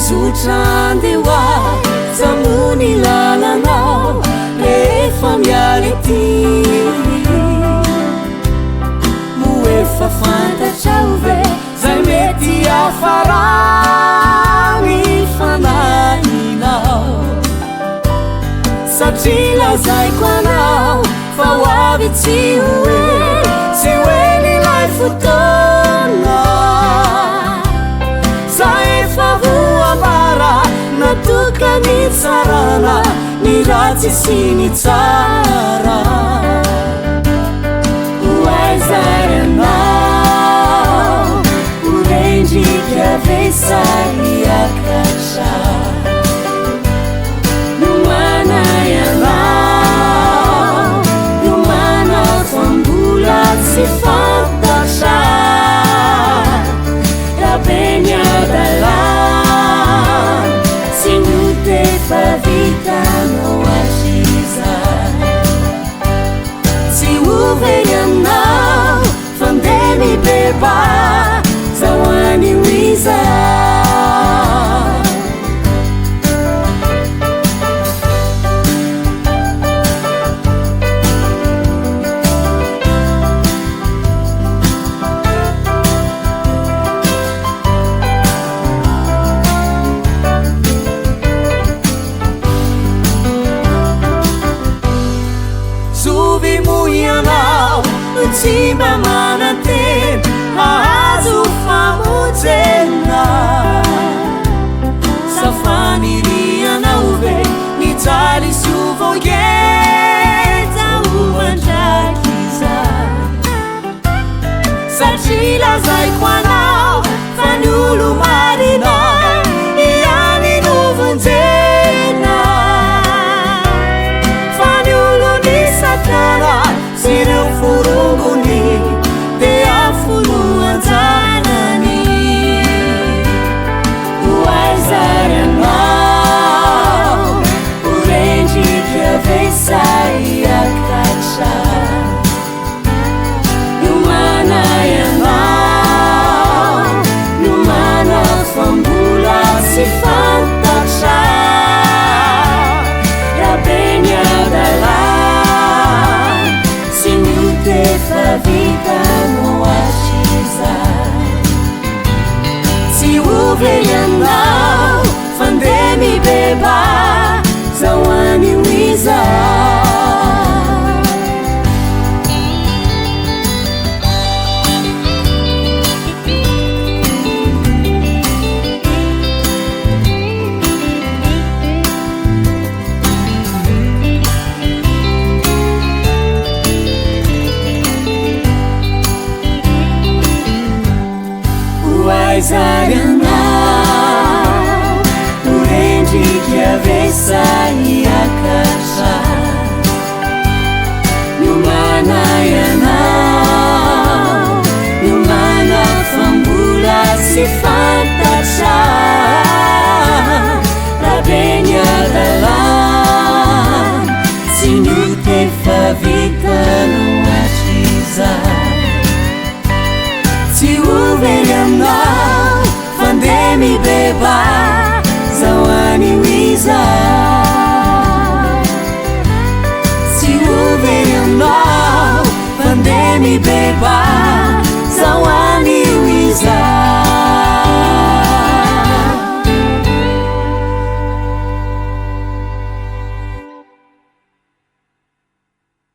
Hizotra andeha zamony lalanao rehefa miala ety moefa fantatrao ve zay mety hiafaran'ny fanahinao satria lazaiko anao fa ho avy tsy hoe tsy hoeny ilay fotoana za efa voambara natokana hitsarana ny ratsy sy ny tsara ho AIZA anao ho rendrika Rehefa hiakatra Miomana ianao Miomana fa mbola tsy fantatra rabeny adalana tsy note fa vitanao AIZA tsy overy aminao fa ndeha mibeba zao anio Izay tsy mba mananteny mahazo famojena safanirianao ve nijaly sy hovongeza ho andrakiza satria lazaiko anao fa ny olo-marina iany novonjena fa ny olon'i Satria sy ireo forongony dia foloanjanany ho AIZA anao ho rendrika Rehefa hiakatra Miomana ianao Miomana fa mbola tsy fantatra rabeny adalana tsy note fa vitanao AIZA tsy overy aminao fa ndeha mibeba zao anio Izay AIZA anao ho rendrika Rehefa hiakatra Miomana ianao Miomana fa mbola tsy fantatra rabeny adalana tsy note fa vitanao AIZA tsy overy aminao fa ndeha mibeba